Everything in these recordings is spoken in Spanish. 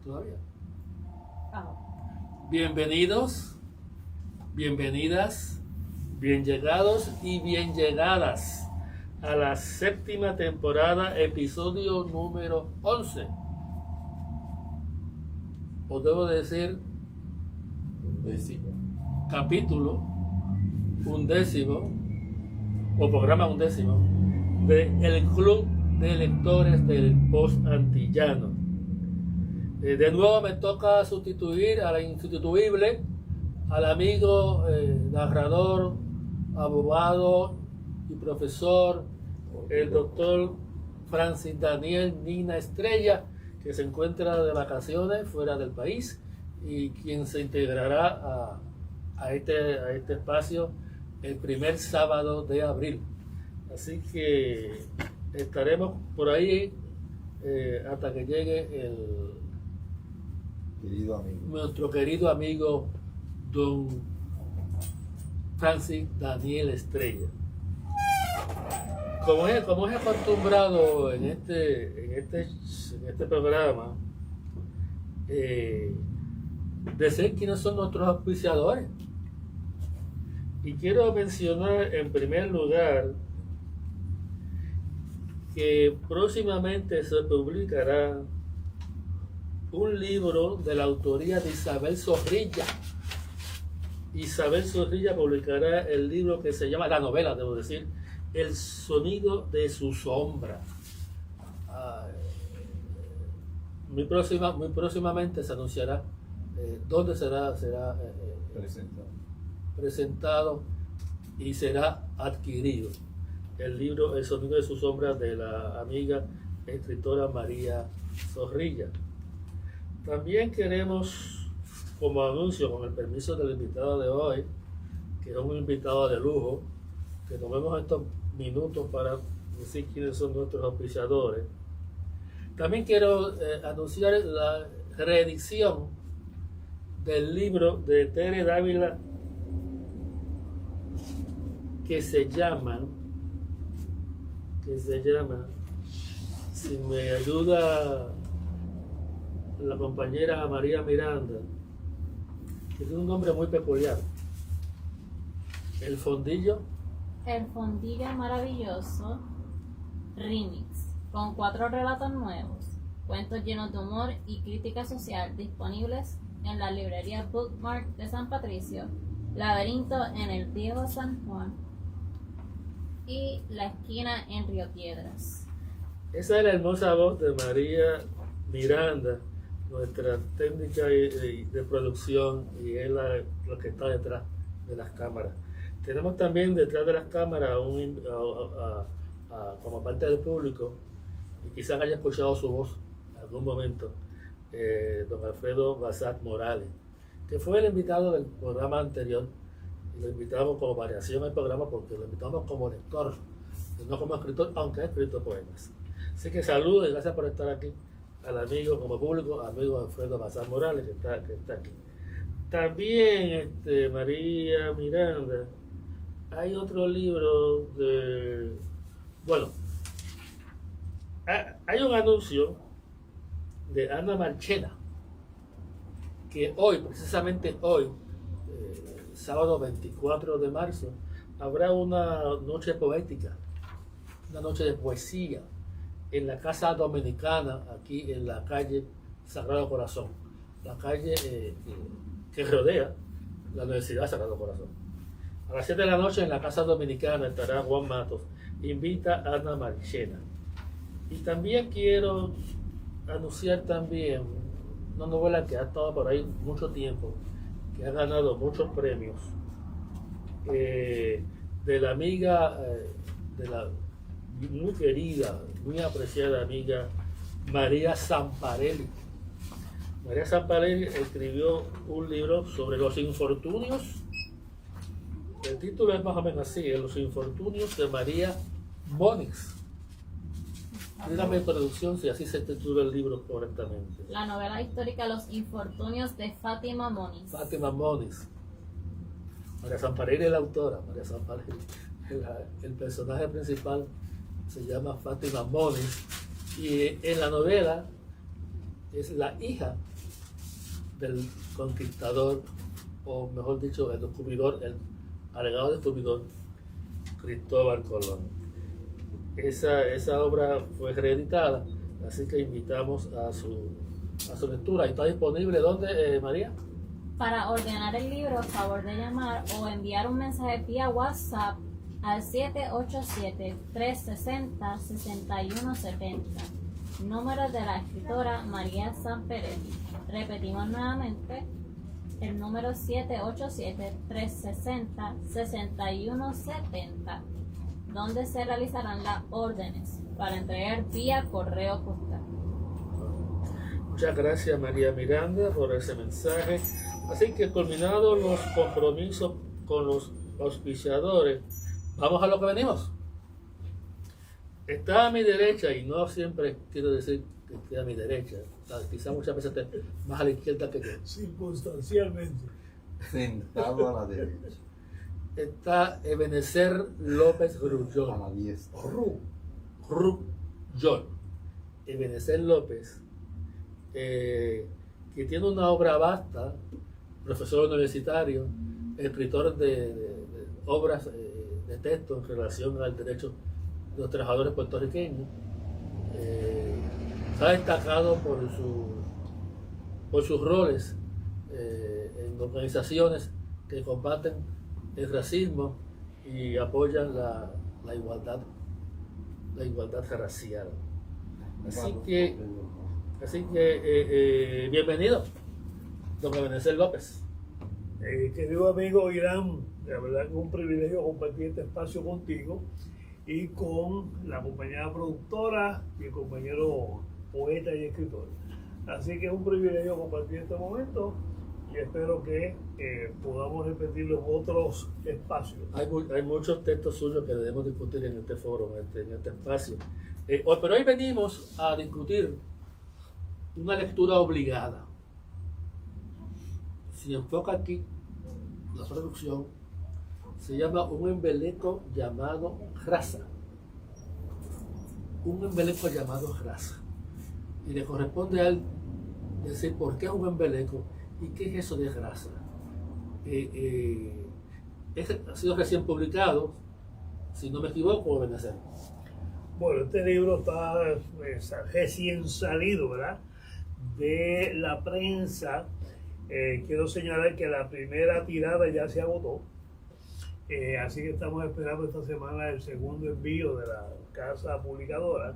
todavía. Ah, Bienvenidos, bienvenidas, bien llegados y bien llegadas a la 7ª temporada, episodio número 11. O debo decir, capítulo 11 o programa 11 de El Club de Lectores del Post Antillano. De nuevo me toca sustituir a la insustituible, al amigo narrador, abogado y profesor, el doctor Francis Daniel Nina Estrella, que se encuentra de vacaciones fuera del país y quien se integrará a este espacio el primer sábado de abril. Así que estaremos por ahí hasta que llegue nuestro querido amigo don Francis Daniel Estrella. Como es acostumbrado en este programa, decir quiénes son nuestros auspiciadores. Y quiero mencionar en primer lugar que próximamente se publicará un libro de la autoría de Isabel Zorrilla. Isabel Zorrilla publicará el libro que se llama, la novela, debo decir, El sonido de su sombra. Muy próximamente se anunciará dónde será presentado y será adquirido el libro El sonido de su sombra de la amiga escritora María Zorrilla. También queremos, como anuncio, con el permiso del invitado de hoy, que es un invitado de lujo, que tomemos estos minutos para decir quiénes son nuestros auspiciadores. También quiero anunciar la reedición del libro de Tere Dávila que se llama, si me ayuda la compañera María Miranda, que tiene un nombre muy peculiar. El fondillo maravilloso remix con 4 relatos nuevos, cuentos llenos de humor y crítica social disponibles en la librería Bookmark de San Patricio, Laberinto en el Viejo San Juan y La Esquina en Río Piedras. Esa es la hermosa voz de María Miranda, nuestra técnica de producción, y es la que está detrás de las cámaras. Tenemos también detrás de las cámaras como parte del público, y quizás haya escuchado su voz en algún momento, don Alfredo Bazat Morales, que fue el invitado del programa anterior, y lo invitamos como variación al programa porque lo invitamos como lector, no como escritor, aunque ha escrito poemas. Así que saludos y gracias por estar aquí al amigo como público, amigo Alfredo Bazat Morales, que está aquí. También María Miranda, hay otro libro hay un anuncio de Ana Marchena, que precisamente hoy, sábado 24 de marzo, habrá una noche poética, una noche de poesía en la Casa Dominicana, aquí en la calle Sagrado Corazón, la calle que rodea la Universidad Sagrado Corazón. A las 7 de la noche en la Casa Dominicana estará Juan Matos, invita a Ana Marchena. Y también quiero anunciar también una novela que ha estado por ahí mucho tiempo, que ha ganado muchos premios, de la amiga, de la muy querida, muy apreciada amiga María Zamparelli. María Zamparelli escribió un libro sobre los infortunios. El título es más o menos así: Los infortunios de María Moniz. Dígame, producción, si así se titula el libro correctamente. La novela histórica Los infortunios de Fátima Moniz. Fátima Moniz. María Zamparelli es la autora. María Zamparelli, el personaje principal se llama Fátima Moniz, y en la novela es la hija del conquistador, o mejor dicho, el descubridor, el alegado descubridor Cristóbal Colón. Esa obra fue reeditada, así que invitamos a su lectura. ¿Está disponible dónde, María? Para ordenar el libro, favor de llamar o enviar un mensaje vía WhatsApp al 787-360-6170, número de la escritora María Sanperetti. Repetimos nuevamente el número 787-360-6170, donde se realizarán las órdenes para entregar vía correo postal. Muchas gracias, María Miranda, por ese mensaje. Así que culminados los compromisos con los auspiciadores, vamos a lo que venimos. Está a mi derecha, y no siempre quiero decir que esté a mi derecha, quizás muchas veces esté más a la izquierda que yo. Circunstancialmente. Sentado a la derecha. Está Ebenezer López A Grullón. la diestra. Grullón. Ebenezer López, que tiene una obra vasta, profesor universitario, escritor de obras de texto en relación al derecho de los trabajadores puertorriqueños. Se ha destacado por sus roles en organizaciones que combaten el racismo y apoyan la igualdad racial. Así que bienvenido, don Ebenezer López. Querido amigo Irán, la verdad que es un privilegio compartir este espacio contigo y con la compañera productora y el compañero poeta y escritor. Así que es un privilegio compartir este momento y espero que podamos repetirlo en otros espacios. Hay muchos textos suyos que debemos discutir en este foro, en este espacio. Pero hoy venimos a discutir una lectura obligada. Si enfoca aquí la producción, se llama Un embeleco llamado raza. Un embeleco llamado raza. Y le corresponde a él decir por qué es un embeleco y qué es eso de raza. Ha sido recién publicado, si no me equivoco, Ebenezer. Bueno, este libro está recién salido, ¿verdad?, de la prensa. Quiero señalar que la primera tirada ya se agotó, así que estamos esperando esta semana el segundo envío de la casa publicadora.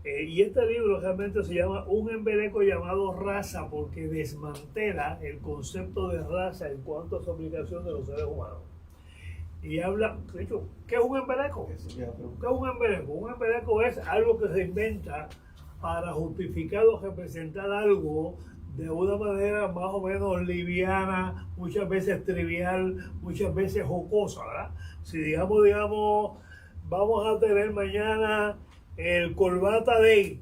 Y este libro realmente se llama Un embeleco llamado raza, porque desmantela el concepto de raza en cuanto a su aplicación de los seres humanos. Y habla, de hecho, ¿qué es un embeleco? ¿Qué es un embeleco? Un embeleco es algo que se inventa para justificar o representar algo de una manera más o menos liviana, muchas veces trivial, muchas veces jocosa, ¿verdad? Si digamos, vamos a tener mañana el corbata day.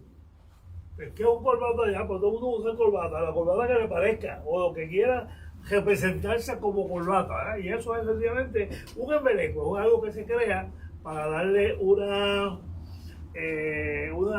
¿Qué es un corbata day? Pues todo el mundo usa corbata, la corbata que le parezca, o lo que quiera representarse como corbata, ¿verdad? Y eso es sencillamente un embeleco, es algo que se crea para darle una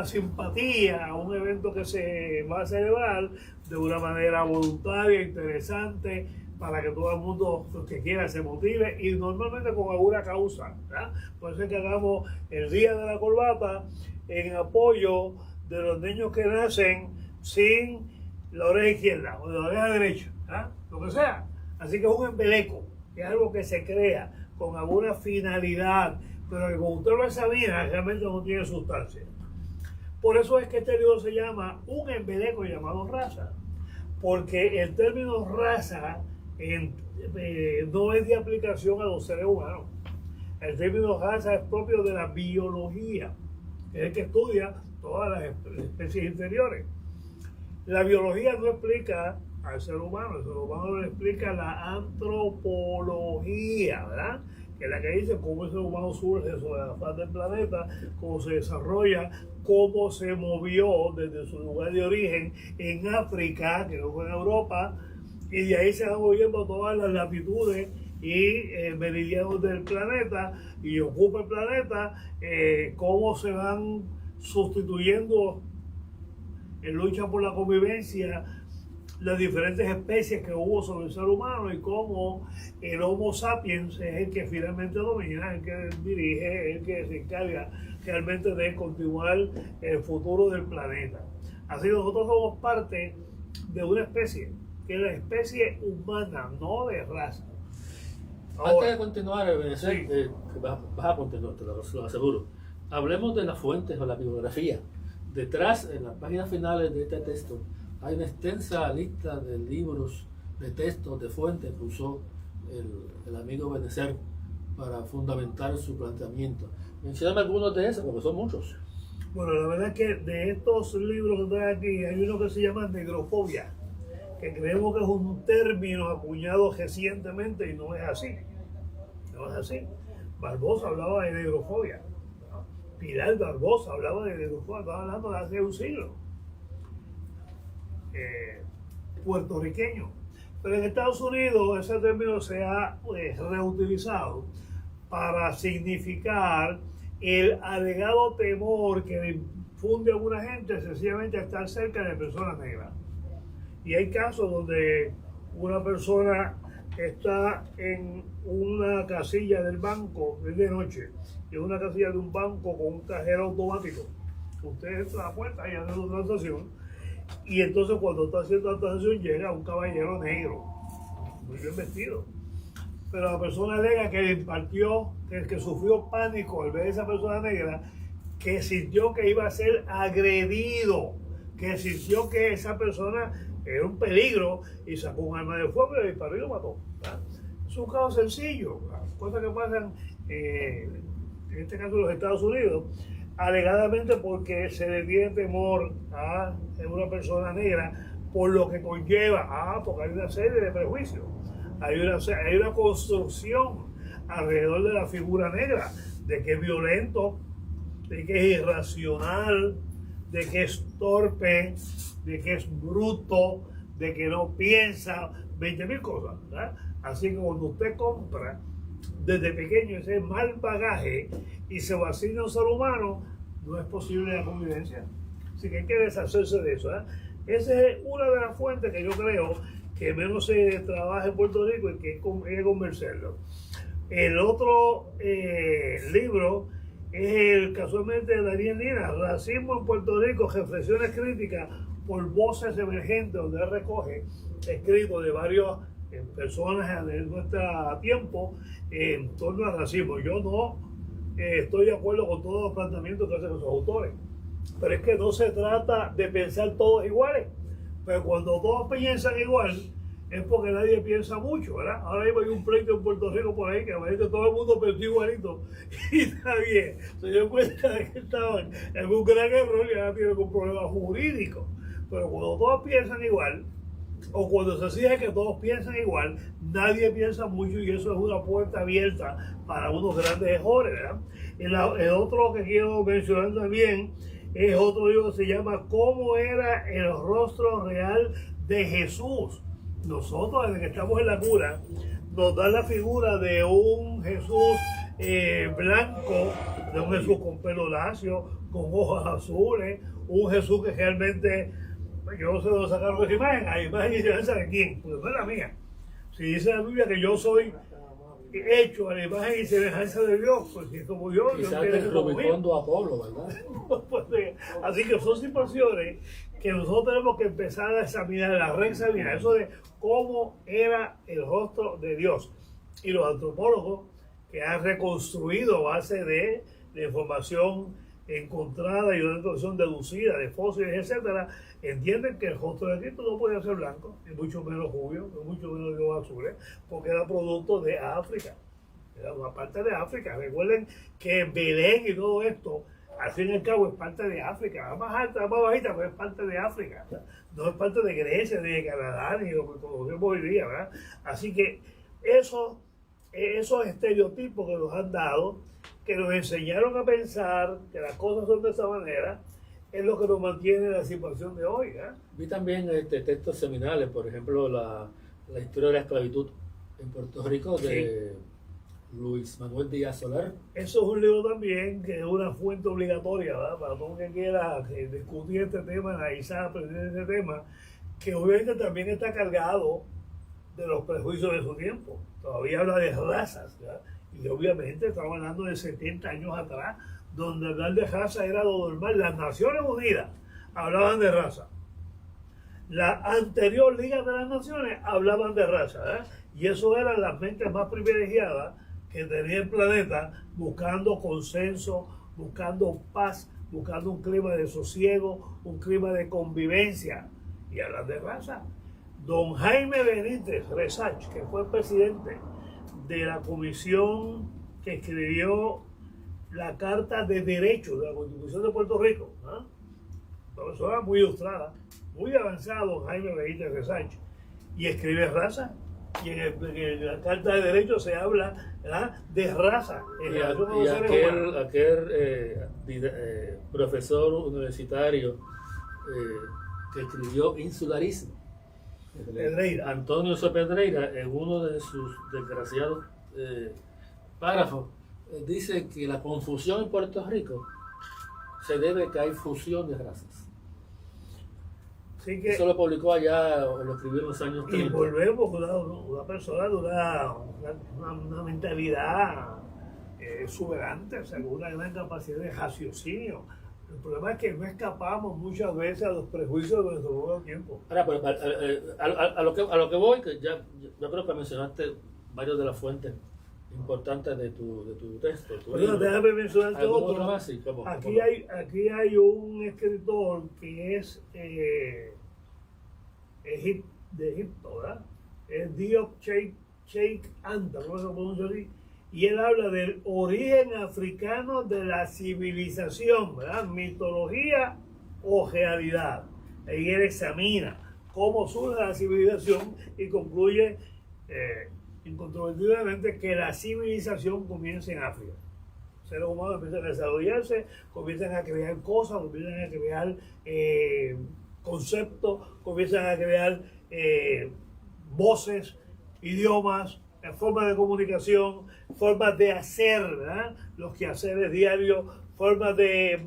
simpatía a un evento que se va a celebrar de una manera voluntaria, interesante, para que todo el mundo que quiera se motive y normalmente con alguna causa, ¿verdad? Por eso es que hagamos el día de la corbata en apoyo de los niños que nacen sin la oreja izquierda o de la oreja derecha, ¿verdad? Lo que sea. Así que es un embeleco, es algo que se crea con alguna finalidad, pero que como usted lo examina realmente no tiene sustancia. Por eso es que este libro se llama Un embeleco llamado raza, porque el término raza no es de aplicación a los seres humanos. El término raza es propio de la biología, que es el que estudia todas las especies inferiores. La biología no explica al ser humano, el ser humano lo explica la antropología, ¿verdad?, que es la que dice cómo el ser humano surge sobre la faz del planeta, cómo se desarrolla, cómo se movió desde su lugar de origen en África, que no fue en Europa, y de ahí se van moviendo todas las latitudes y meridianos del planeta, y ocupa el planeta, cómo se van sustituyendo en lucha por la convivencia, las diferentes especies que hubo sobre el ser humano y cómo el Homo sapiens es el que finalmente domina, el que dirige, el que se encarga realmente de continuar el futuro del planeta. Así que nosotros somos parte de una especie, que es la especie humana, no de raza. Antes de continuar, Ebenezer, Sí. vas a continuar, te lo aseguro. Hablemos de las fuentes o la bibliografía. Detrás, en las páginas finales de este texto, hay una extensa lista de libros, de textos, de fuentes que usó el amigo Ebenezer para fundamentar su planteamiento. Mencióname algunos de esos, porque son muchos. Bueno, la verdad es que de estos libros que trae aquí, hay uno que se llama negrofobia, que creemos que es un término acuñado recientemente y no es así. No es así. Barbosa hablaba de negrofobia. ¿No? Pilar Barbosa hablaba de negrofobia, estaba hablando de hace un siglo. Puertorriqueño. Pero en Estados Unidos ese término se ha reutilizado para significar el alegado temor que le infunde a alguna gente sencillamente a estar cerca de personas negras. Y hay casos donde una persona está en una casilla del banco, es de noche, y en una casilla de un banco con un cajero automático. Usted entra a la puerta y hace su transacción, y entonces cuando está haciendo la transacción llega un caballero negro, muy bien vestido. Pero la persona alega que le impartió, que sufrió pánico al ver a esa persona negra, que sintió que iba a ser agredido, que sintió que esa persona era un peligro y sacó un arma de fuego y le disparó y lo mató. ¿Verdad? Es un caso sencillo, ¿verdad? Cosas que pasan en este caso en los Estados Unidos, alegadamente porque se le tiene temor a una persona negra por lo que conlleva, porque hay una serie de prejuicios, hay una construcción alrededor de la figura negra, de que es violento, de que es irracional, de que es torpe, de que es bruto, de que no piensa, 20.000 cosas, ¿verdad? Así que cuando usted compra desde pequeño ese mal bagaje y se lo asigna a un ser humano, no es posible la convivencia. Así que hay que deshacerse de eso. Esa es una de las fuentes que yo creo que menos se trabaja en Puerto Rico y que hay que convencerlo. El otro libro es casualmente de Daniel Lina, Racismo en Puerto Rico, reflexiones críticas por voces emergentes, donde él recoge escritos de varias personas de nuestro tiempo en torno al racismo. Yo no estoy de acuerdo con todos los planteamientos que hacen los autores, pero es que no se trata de pensar todos iguales, pero cuando todos piensan igual es porque nadie piensa mucho, ¿verdad? Ahora mismo hay un pleito en Puerto Rico por ahí que a veces todo el mundo pensó igualito y está bien, se dio cuenta de que estaban en un gran error y ahora tienen un problema jurídico. Pero cuando todos piensan igual, o cuando se exige que todos piensen igual, nadie piensa mucho y eso es una puerta abierta para unos grandes errores, ¿verdad? El otro que quiero mencionar también es otro libro que se llama ¿Cómo era el rostro real de Jesús? Nosotros, desde que estamos en la cura, nos dan la figura de un Jesús blanco, de un Jesús con pelo lacio, con ojos azules, un Jesús que realmente, yo no sé dónde sacaron esa imagen, la imagen y semejanza de quién, pues no es la mía. Si dice la Biblia que yo soy hecho a la imagen y semejanza de Dios, pues si es como yo, Quizás quiero el ser como Rubicondo Apolo, ¿verdad? Pues, así que son situaciones que nosotros tenemos que empezar a examinar, a reexaminar, eso de cómo era el rostro de Dios. Y los antropólogos que han reconstruido a base de información encontrada y una información deducida de fósiles, etcétera, entienden que el rostro de Cristo no podía ser blanco, ni mucho menos rubio, ni mucho menos de ojos azules, porque era producto de África, era una parte de África. Recuerden que Belén y todo esto, al fin y al cabo, es parte de África, la más alta, la más bajita, pero es parte de África, no es parte de Grecia, ni de Canadá, ni de lo que conocemos hoy día, ¿verdad? Así que esos estereotipos que nos han dado, que nos enseñaron a pensar que las cosas son de esa manera, es lo que nos mantiene en la situación de hoy. Vi también textos seminales, por ejemplo, la historia de la esclavitud en Puerto Rico de Luis Manuel Díaz Soler. Eso es un libro también que es una fuente obligatoria, ¿verdad? Para todo el que quiera discutir este tema, analizar, aprender este tema, que obviamente también está cargado de los prejuicios de su tiempo. Todavía habla de razas, ¿verdad? Y obviamente estamos hablando de 70 años atrás, donde hablar de raza era lo normal. Las Naciones Unidas hablaban de raza. La anterior Liga de las Naciones hablaban de raza, ¿verdad? Y eso eran las mentes más privilegiadas que tenía el planeta, buscando consenso, buscando paz, buscando un clima de sosiego, un clima de convivencia. Y hablan de raza. Don Jaime Benítez Resach, que fue presidente de la comisión que escribió la Carta de Derechos de la Constitución de Puerto Rico, ¿no? Persona muy ilustrada, muy avanzada, don Jaime Benítez Resach, y escribe raza. Y en la Carta de Derechos se habla, ¿verdad?, de raza. Y aquel profesor universitario que escribió Insularismo, Pedreira. Antonio C. Pedreira, en uno de sus desgraciados párrafos, dice que la confusión en Puerto Rico se debe a que hay fusión de razas. Así que, eso lo publicó allá, lo escribió en los años 30. Y volvemos con una persona de una mentalidad exuberante, o sea, con una gran capacidad de raciocinio. El problema es que no escapamos muchas veces a los prejuicios de nuestro nuevo tiempo. Ahora, pero, a lo que voy, que ya yo creo que mencionaste varias de las fuentes importantes de tu texto. Bueno, déjame mencionarte otro. Más? Sí, aquí hay un escritor que es de Egipto, ¿verdad? Es Diop Cheikh Anta, no se pronuncia así. Y él habla del origen africano de la civilización, ¿verdad? Mitología o realidad. Ahí él examina cómo surge la civilización y concluye incontrovertiblemente que la civilización comienza en África. Los seres humanos empiezan a desarrollarse, comienzan a crear cosas, comienzan a crear conceptos, comienzan a crear voces, idiomas, formas de comunicación, formas de hacer, ¿verdad?, los quehaceres diarios, formas de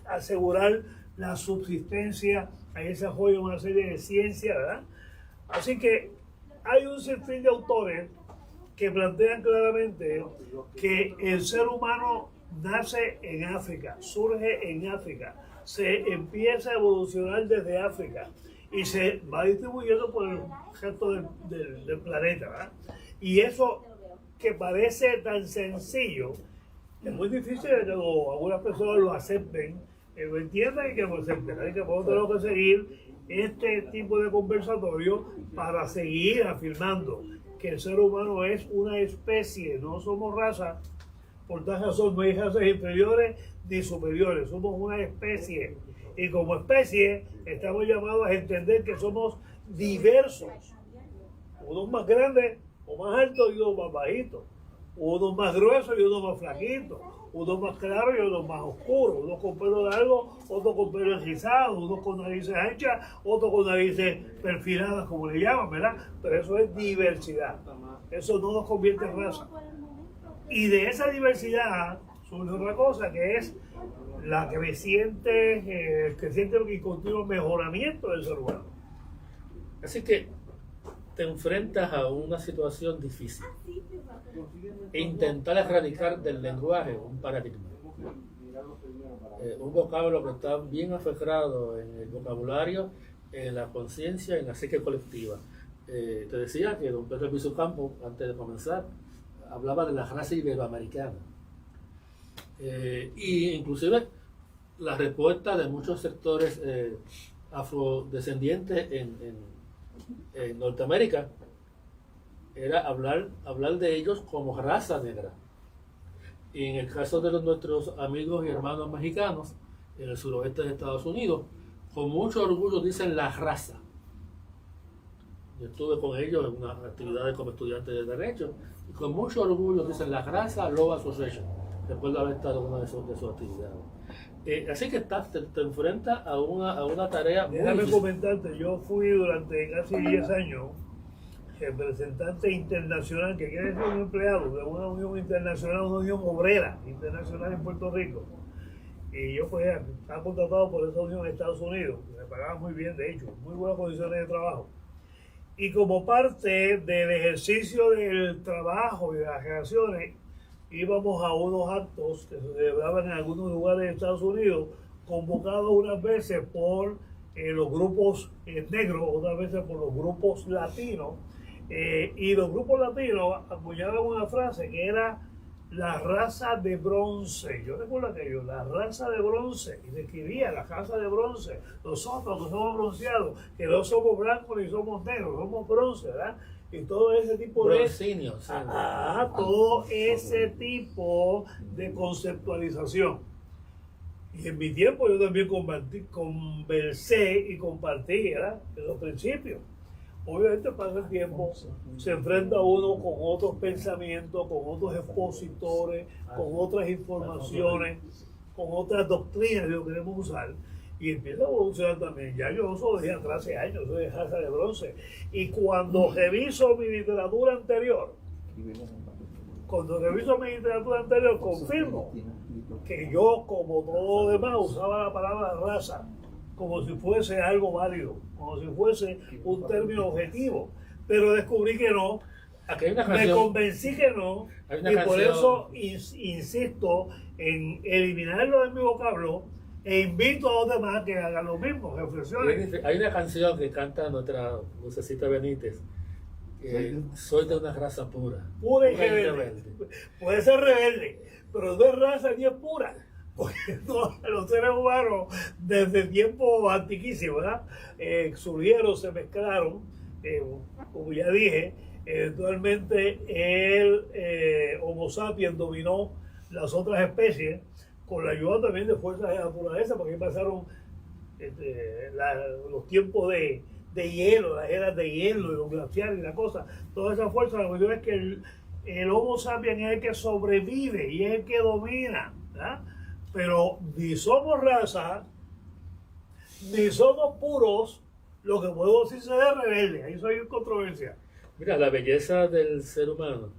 asegurar la subsistencia. Ahí se apoya una serie de ciencias, ¿verdad? Así que hay un sinfín de autores que plantean claramente que el ser humano nace en África, surge en África, se empieza a evolucionar desde África y se va distribuyendo por el resto del planeta, ¿verdad? Y eso que parece tan sencillo, es muy difícil de que algunas personas lo acepten, lo entiendan y que lo acepten. Así que podemos tener que seguir este tipo de conversatorio para seguir afirmando que el ser humano es una especie, no somos raza. Por tal razón no hay razas inferiores ni superiores, somos una especie. Y como especie estamos llamados a entender que somos diversos, unos más grandes o más altos y unos más bajitos, unos más gruesos y unos más flaquitos, unos más claros y otros más oscuros, unos con pelo largo, otros con pelo enrizado, unos con narices anchas, otros con narices perfiladas, como le llaman, ¿verdad? Pero eso es diversidad, eso no nos convierte en raza. Y de esa diversidad surge otra cosa, que es la creciente y continuo mejoramiento del ser humano. Así que te enfrentas a una situación difícil e intentar erradicar del lenguaje un paradigma, un vocablo que está bien afectado en el vocabulario, en la conciencia, en la psique colectiva. Te decía que don Pedro Piso Campo, antes de comenzar, hablaba de la raza iberoamericana, y inclusive la respuesta de muchos sectores afrodescendientes en Norteamérica era hablar de ellos como raza negra. Y en el caso de nuestros amigos y hermanos mexicanos en el suroeste de Estados Unidos, con mucho orgullo dicen la raza. Yo estuve con ellos en unas actividades como estudiante de Derecho, y con mucho orgullo dicen la raza Law Association, después de haber estado en una de sus actividades. Así que te enfrentas a una tarea muy Déjame difícil. comentarte, yo fui durante casi 10 años representante internacional, que quiere ser un empleado de una unión internacional, una unión obrera internacional en Puerto Rico. Y yo pues estaba contratado por esa unión en Estados Unidos, me pagaban muy bien, de hecho, muy buenas condiciones de trabajo. Y como parte del ejercicio del trabajo y de las relaciones, íbamos a unos actos que se celebraban en algunos lugares de Estados Unidos, convocados unas veces por los grupos negros, otras veces por los grupos latinos, y los grupos latinos apoyaban una frase que era la raza de bronce. Yo recuerdo aquello, la raza de bronce, y describía la raza de bronce, nosotros que somos bronceados, que no somos blancos ni somos negros, somos bronce, ¿verdad? Y todo ese tipo de... Broncinio, sí. Todo ese tipo de conceptualización. Y en mi tiempo yo también conversé y compartí, ¿verdad?, en los principios. Obviamente pasa el tiempo, se enfrenta uno con otros pensamientos, con otros expositores, con otras informaciones, con otras doctrinas que lo queremos usar, y empieza a evolucionar también. Ya yo soy de atrás hace años, soy de raza de bronce, y cuando reviso mi literatura anterior, confirmo que yo, como todo lo demás, usaba la palabra raza como si fuese algo válido, como si fuese un término objetivo, pero descubrí que no, Aquí hay una me canción, convencí que no, hay una y por canción- eso insisto en eliminarlo de mi vocablo e invito a los demás que hagan lo mismo, reflexionen. hay una canción que canta nuestra Lucecita Benítez, soy de una raza pura. Pura y rebelde. Puede ser rebelde, pero no es raza ni es pura. Porque los seres humanos, desde tiempos antiquísimos, ¿verdad?, surgieron, se mezclaron, como ya dije, eventualmente el Homo sapiens dominó las otras especies con la ayuda también de fuerzas de la naturaleza, porque ahí pasaron los tiempos de hielo, las eras de hielo y los glaciares y la cosa. Todas esas fuerzas, la cuestión es que el Homo sapiens es el que sobrevive y es el que domina, ¿verdad? Pero ni somos raza, ni somos puros, lo que puedo decir es rebelde. Ahí soy en controversia. Mira, la belleza del ser humano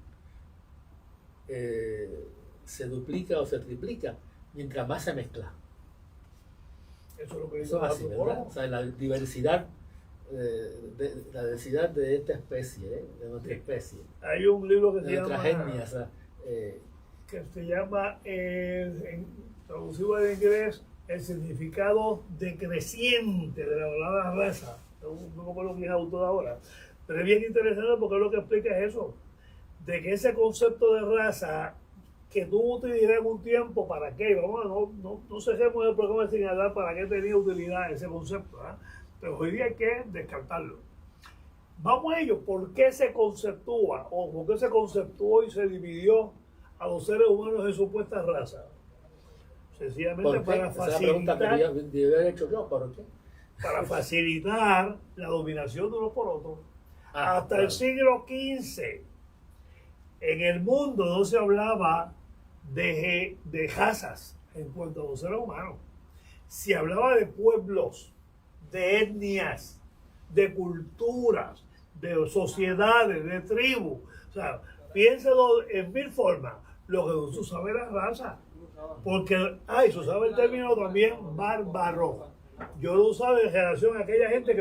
se duplica o se triplica mientras más se mezcla. Eso es lo que dice Eso es el así, ¿verdad? antropólogo. O sea, la diversidad de esta especie, de nuestra especie, Hay un libro que de se nuestra llama, etnia, o sea, traducido en inglés, el significado decreciente de la palabra raza. No me acuerdo quién es autor ahora, pero es bien interesante porque lo que explica es eso, de que ese concepto de raza que tuvo utilidad en un tiempo, ¿para qué? Vamos, no cerremos el programa sin hablar para qué tenía utilidad ese concepto, ¿verdad? Pero hoy día hay que descartarlo. Vamos a ello, ¿por qué se conceptúa o por qué se conceptuó y se dividió a los seres humanos en supuestas razas? Sencillamente ¿por qué? para Esa es la pregunta que debía haber hecho yo, ¿por qué? para facilitar la dominación de unos por otros. Hasta claro. el siglo XV, en el mundo no se hablaba de razas en cuanto a los seres humanos. Se hablaba de pueblos, de etnias, de culturas, de sociedades, de tribus. O sea, piénselo en mil formas. Lo que no se usaba era raza. Porque, se usaba el término también bárbaro. Yo lo usaba en relación a aquella gente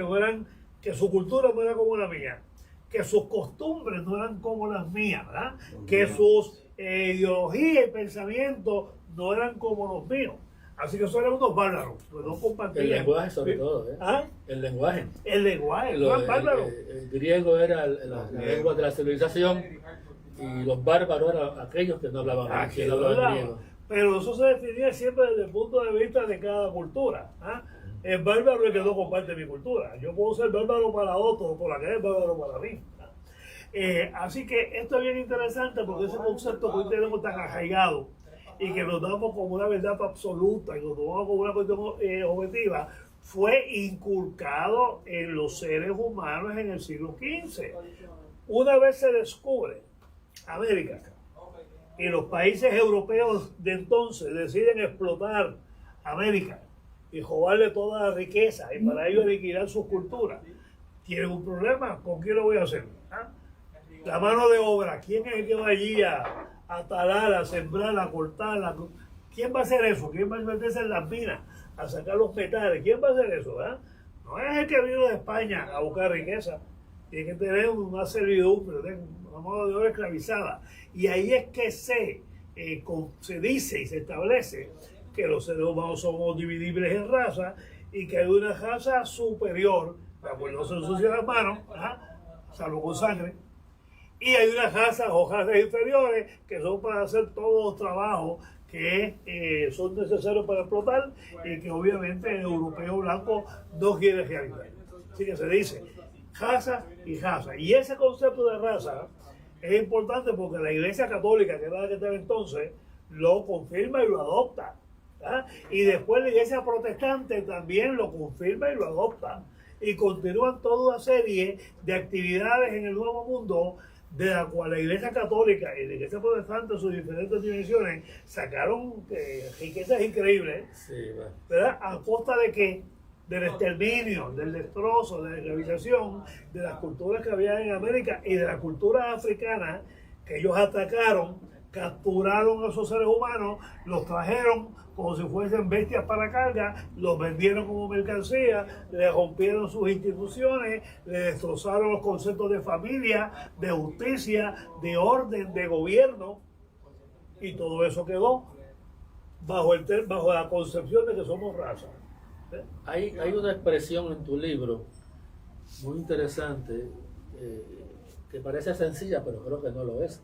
que su cultura no era como la mía, que sus costumbres no eran como las mías, ¿verdad? Que sus ideologías y pensamientos no eran como los míos. Así que son unos bárbaros, pues no compartían. El lenguaje sobre todo, ¿eh? ¿Ah? El lenguaje. El lenguaje, Lo- eran bárbaros. el griego era la lengua de la civilización y los bárbaros eran aquellos que no hablaban, que no hablaban griego. Pero eso se definía siempre desde el punto de vista de cada cultura. El bárbaro es el que no comparte mi cultura. Yo puedo ser bárbaro para otro, por la que es bárbaro para mí. Así que esto es bien interesante porque ese concepto que hoy tenemos tan arraigado y que nos damos como una verdad absoluta y nos tomamos como una cuestión objetiva, fue inculcado en los seres humanos en el siglo XV. Una vez se descubre América y los países europeos de entonces deciden explotar América y robarle toda la riqueza y para ello liquidar sus culturas, tienen un problema, ¿con quién lo voy a hacer? ¿Ah? La mano de obra, ¿quién es el que va allí a talar, a sembrar, a cortar? ¿Quién va a hacer eso? ¿Quién va a meterse en las minas, a sacar los metales? ¿Quién va a hacer eso? ¿Verdad? No es el que vino de España a buscar riqueza. Tiene que tener una servidumbre, una mano de obra esclavizada. Y ahí es que se dice y se establece que los seres humanos somos dividibles en razas y que hay una raza superior, la cual no se ensucia las manos, salvo con sangre, y hay una raza o razas inferiores que son para hacer todos los trabajos que son necesarios para explotar y que obviamente el europeo blanco no quiere realizar. Así que se dice raza y raza. Y ese concepto de raza es importante porque la Iglesia Católica, que era la que estaba entonces, lo confirma y lo adopta. Y después la Iglesia Protestante también lo confirma y lo adopta. Y continúan toda una serie de actividades en el Nuevo Mundo de la cual la Iglesia Católica y la Iglesia Protestante en sus diferentes dimensiones sacaron riquezas increíbles, Sí, bueno. ¿verdad? ¿A costa de qué? Del exterminio, del destrozo, de la esclavización, de las culturas que había en América y de la cultura africana que ellos atacaron, capturaron a esos seres humanos, los trajeron como si fuesen bestias para carga, los vendieron como mercancía, le rompieron sus instituciones, le destrozaron los conceptos de familia, de justicia, de orden, de gobierno, y todo eso quedó bajo la concepción de que somos raza. Hay una expresión en tu libro muy interesante que parece sencilla, pero creo que no lo es.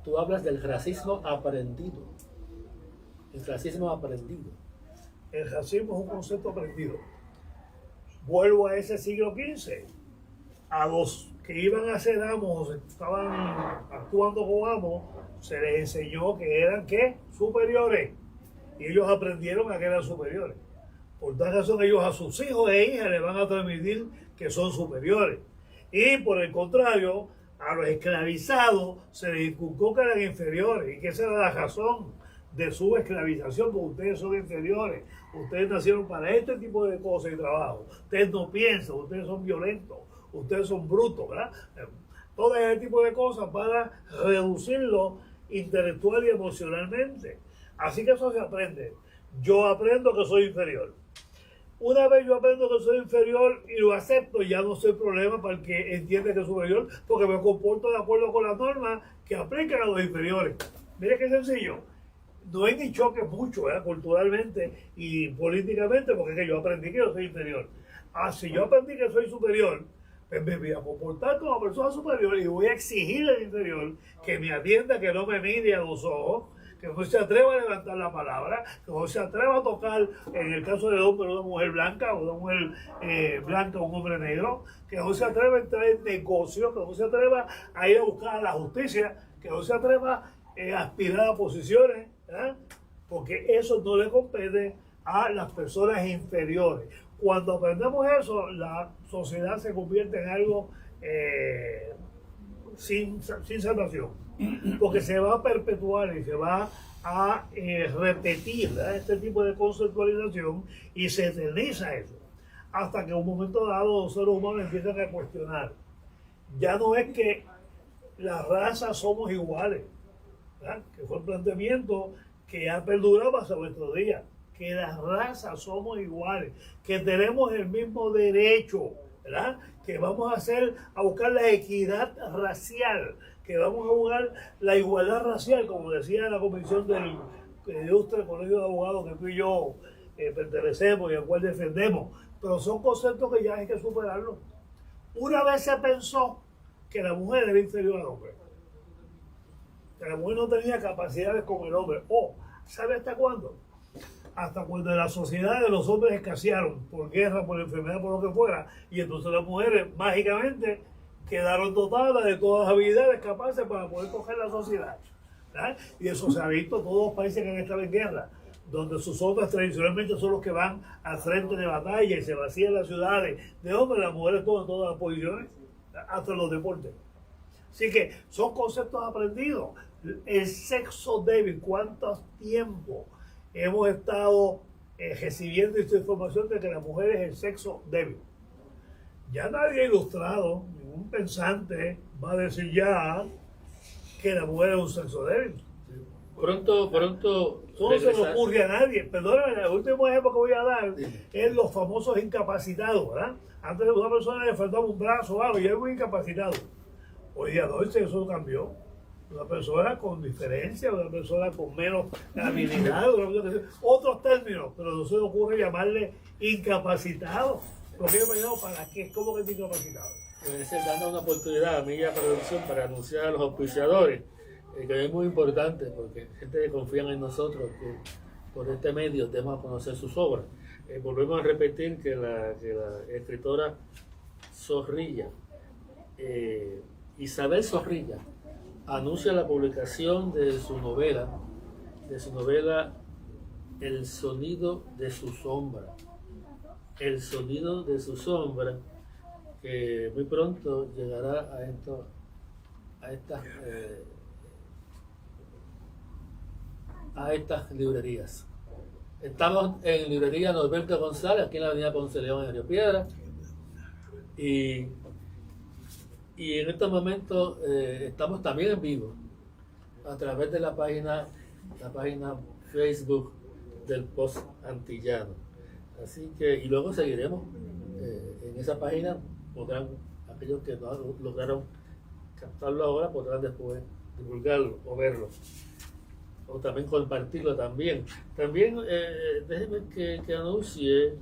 Tú hablas del racismo aprendido. El racismo aprendido. El racismo es un concepto aprendido. Vuelvo a ese siglo XV. A los que iban a ser amos, estaban actuando como amos, se les enseñó que eran ¿qué? Superiores. Y ellos aprendieron a que eran superiores. Por tal razón, ellos a sus hijos e hijas les van a transmitir que son superiores. Y por el contrario, a los esclavizados se les inculcó que eran inferiores y que esa era la razón de su esclavización, porque ustedes son inferiores, ustedes nacieron para este tipo de cosas y trabajo, ustedes no piensan, ustedes son violentos, ustedes son brutos, ¿verdad? Todo ese tipo de cosas para reducirlo intelectual y emocionalmente. Así que eso se aprende. Yo aprendo que soy inferior. Una vez yo aprendo que soy inferior y lo acepto, ya no soy problema para el que entiende que es superior, porque me comporto de acuerdo con las normas que aplican a los inferiores. Mire qué sencillo. No hay ni choque mucho, culturalmente y políticamente, porque es que yo aprendí que yo soy inferior. Si yo aprendí que soy superior, pues me voy a comportar como persona superior y voy a exigirle al inferior que me atienda, que no me mire a los ojos, que no se atreva a levantar la palabra, que no se atreva a tocar, en el caso de hombre, una mujer blanca, o una mujer blanca, un hombre negro, que no se atreva a entrar en negocios, que no se atreva a ir a buscar a la justicia, que no se atreva a aspirar a posiciones, porque eso no le compete a las personas inferiores. Cuando aprendemos eso, la sociedad se convierte en algo sin salvación, porque se va a perpetuar y se va a repetir, ¿verdad?, este tipo de conceptualización, y se eterniza eso, hasta que en un momento dado los seres humanos empiezan a cuestionar. Ya no es que las razas somos iguales, ¿verdad?, que fue el planteamiento que ha perdurado hasta nuestros días, que las razas somos iguales, que tenemos el mismo derecho, ¿verdad?, que vamos a buscar la equidad racial, que vamos a buscar la igualdad racial, como decía la comisión del Ilustre Colegio de Abogados que tú y yo pertenecemos y al cual defendemos, pero son conceptos que ya hay que superarlos. Una vez se pensó que la mujer era inferior al hombre, que la mujer no tenía capacidades como el hombre. ¿Sabe hasta cuándo? Hasta cuando las sociedades de los hombres escasearon por guerra, por enfermedad, por lo que fuera, y entonces las mujeres mágicamente quedaron dotadas de todas las habilidades capaces para poder coger la sociedad, ¿verdad? Y eso se ha visto en todos los países que han estado en guerra, donde sus hombres tradicionalmente son los que van al frente de batalla y se vacían las ciudades de hombres, las mujeres toman todas las posiciones, hasta los deportes. Así que son conceptos aprendidos. El sexo débil, ¿cuánto tiempo hemos estado recibiendo esta información de que la mujer es el sexo débil? Ya nadie ilustrado, ningún pensante va a decir ya que la mujer es un sexo débil. Pronto Eso no se le regresar- ocurre a nadie. Perdóname, el último ejemplo que voy a dar Sí. es los famosos incapacitados, ¿verdad? Antes una persona le faltaba un brazo o algo y era un incapacitado. Hoy día no, eso cambió. Una persona con diferencia, una persona con menos habilidad, otros términos, pero no se le ocurre llamarle incapacitado. Porque yo me llamo para qué, ¿cómo que es incapacitado? Es dando una oportunidad a Milla Producción para anunciar a los auspiciadores, que es muy importante porque gente que confía en nosotros, que por este medio debemos a conocer sus obras. Volvemos a repetir que la escritora Zorrilla, Isabel Zorrilla, anuncia la publicación de su novela El sonido de su sombra. El sonido de su sombra, que muy pronto llegará a estas librerías. Estamos en librería Norberto González, aquí en la avenida Ponce de León, en Río Piedra, y en estos momentos estamos también en vivo a través de la página Facebook del Post Antillano. Así que, y luego seguiremos en esa página, podrán, aquellos que no lograron captarlo ahora, podrán después divulgarlo o verlo, o también compartirlo también. También déjenme que anuncie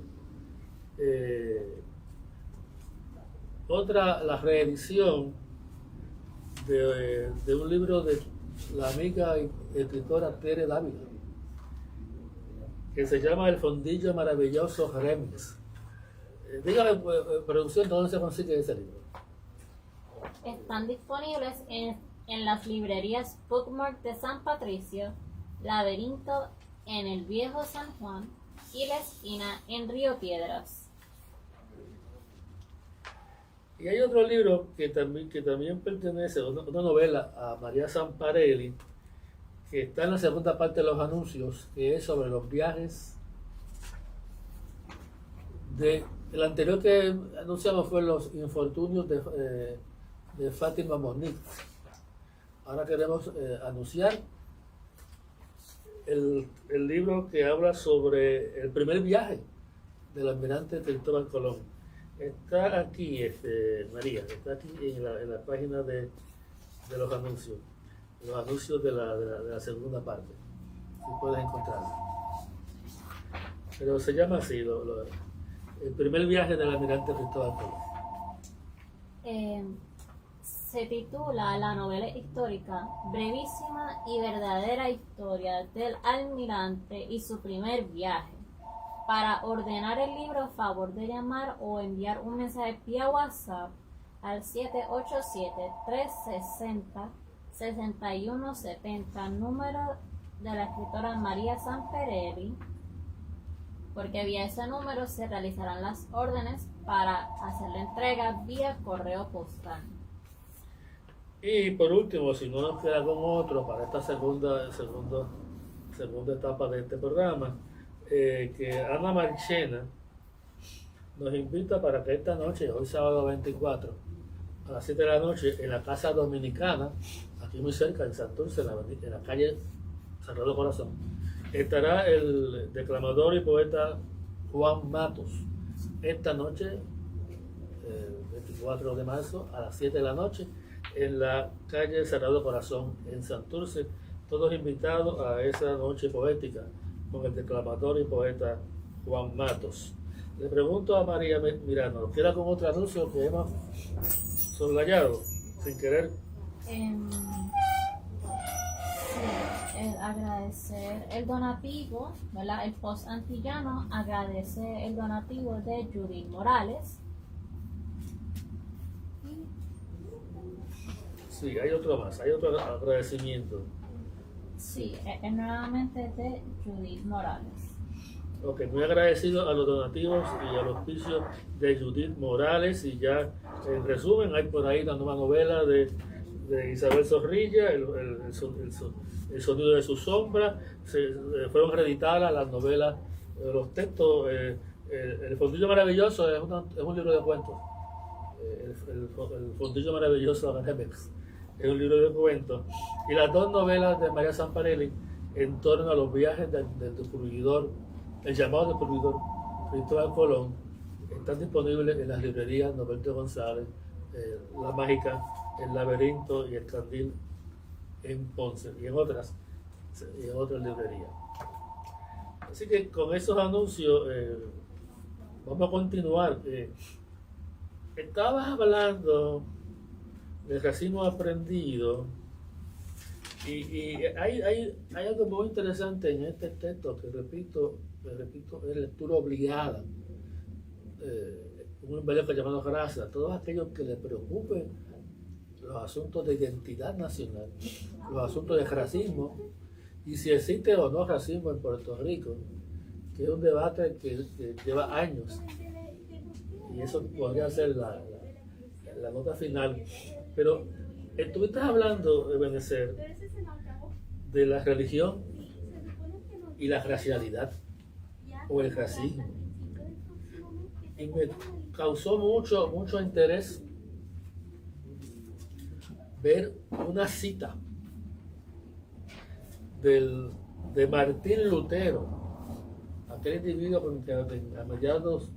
la reedición de un libro de la amiga y escritora Tere Dávila, que se llama El Fondillo Maravilloso Remix. Dígame, producción, ¿dónde se consigue ese libro? Están disponibles en las librerías Bookmark de San Patricio, Laberinto en el Viejo San Juan y La Esquina en Río Piedras. Y hay otro libro que también pertenece, una novela a María Zamparelli, que está en la segunda parte de los anuncios, que es sobre los viajes el anterior que anunciamos fue los infortunios de Fátima Moniz. Ahora queremos anunciar el libro que habla sobre el primer viaje del almirante Cristóbal Colón. Está aquí, María, está aquí en la página de los anuncios de la segunda parte, si puedes encontrarlo. Pero se llama así, el primer viaje del almirante Cristóbal Colón. Se titula la novela histórica Brevísima y verdadera historia del almirante y su primer viaje. Para ordenar el libro, favor de llamar o enviar un mensaje vía WhatsApp al 787-360-6170, número de la escritora María Zamparelli, porque vía ese número se realizarán las órdenes para hacer la entrega vía correo postal. Y por último, si no nos queda con otro para esta segunda etapa de este programa, que Ana Marchena nos invita para que esta noche, hoy sábado 24, a las 7 de la noche, en la Casa Dominicana, aquí muy cerca, en Santurce, en la calle Sagrado Corazón, estará el declamador y poeta Juan Matos. Esta noche, 24 de marzo, a las 7 de la noche, en la calle Sagrado Corazón, en Santurce, todos invitados a esa noche poética con el declamador y poeta Juan Matos. Le pregunto a María Mirano, ¿queda con otro anuncio que hemos soslayado sin querer? Agradecer el donativo, ¿verdad? El Post Antillano agradece el donativo de Judith Morales. Sí, hay otro más, hay otro agradecimiento. Sí, es nuevamente de Judith Morales. Ok, muy agradecido a los donativos y a los auspicios de Judith Morales. Y ya en resumen, hay por ahí la nueva novela de Isabel Zorrilla, el sonido de su sombra. Fueron reeditadas las novelas, los textos. El Fondillo Maravilloso es un libro de cuentos el fondillo maravilloso de Remex. Es un libro de cuentos. Y las dos novelas de María Zamparelli en torno a los viajes del descubridor, el llamado descubridor Cristóbal Colón, están disponibles en las librerías Norberto González, La Mágica, El Laberinto y El Candil en Ponce y en otras librerías. Así que con esos anuncios vamos a continuar. Estabas hablando del racismo aprendido y hay algo muy interesante en este texto que repito, es lectura obligada. Un embeleco llamado Gracia, a todos aquellos que les preocupen los asuntos de identidad nacional, los asuntos de racismo y si existe o no racismo en Puerto Rico, que es un debate que lleva años y eso podría ser la nota final. Pero estuviste hablando de Benecer de la religión y la racialidad o el racismo y me causó mucho interés ver una cita de Martín Lutero, aquel individuo que a mediados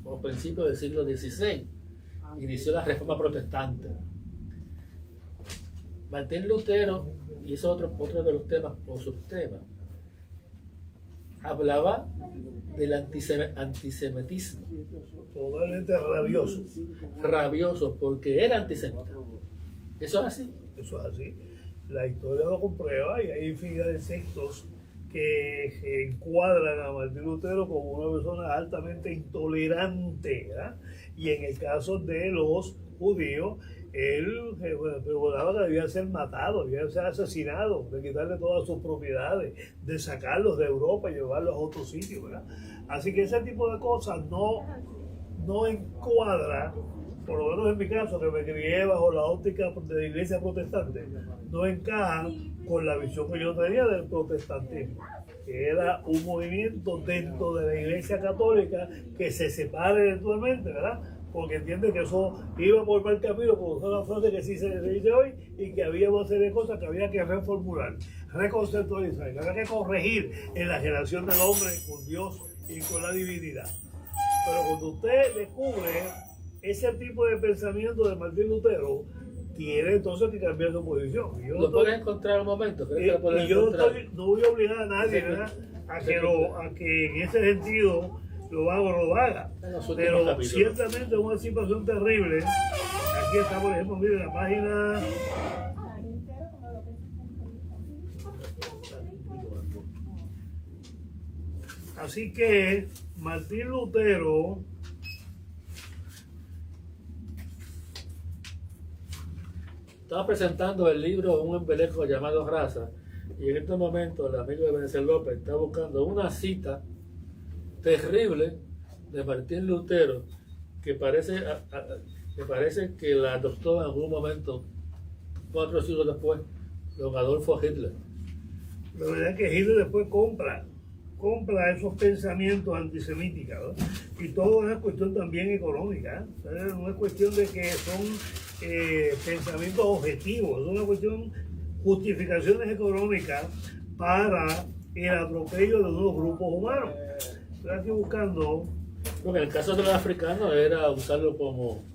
o principios del siglo XVI inició la Reforma Protestante. Martín Lutero, y eso es otro de los temas o subtemas, hablaba del antisemitismo. Totalmente rabioso. Rabioso, porque era antisemita. Eso es así. Eso es así. La historia lo comprueba y hay infinidad de textos que encuadran a Martín Lutero como una persona altamente intolerante, ¿verdad? Y en el caso de los judíos, él pregonaba que debían ser matados, debían ser asesinados, de quitarle todas sus propiedades, de sacarlos de Europa y llevarlos a otro sitio, ¿verdad? Así que ese tipo de cosas no encuadra, por lo menos en mi caso, que me crié bajo la óptica de la iglesia protestante, no encaja con la visión que yo tenía del protestantismo, que era un movimiento dentro de la iglesia católica que se separa eventualmente, ¿verdad? Porque entiende que eso iba por mal camino, como son las frases que sí se dice hoy, y que había una serie de cosas que había que reformular, reconceptualizar, que había que corregir en la relación del hombre con Dios y con la divinidad. Pero cuando usted descubre ese tipo de pensamiento de Martín Lutero, tiene entonces que cambiar su posición. ¿Lo puedes encontrar un momento? ¿Crees que lo Y yo encontrar? no voy a obligar a nadie, ¿verdad?, a que en ese sentido lo haga o no lo haga. Pero ciertamente es una situación terrible. Aquí está, por ejemplo, miren la página. Así que Martín Lutero estaba presentando el libro Un embeleco llamado Raza, y en este momento el amigo de Benecer López está buscando una cita terrible de Martín Lutero que parece que la adoptó en algún momento 4 siglos después don Adolfo Hitler. La verdad es que Hitler después compra esos pensamientos antisemíticos, ¿no? Y todo es cuestión también económica, ¿eh? No es cuestión de que son pensamientos objetivos, es una cuestión justificaciones económicas para el atropello de unos grupos humanos. Estoy aquí buscando. Porque en el caso de los africanos era usarlo como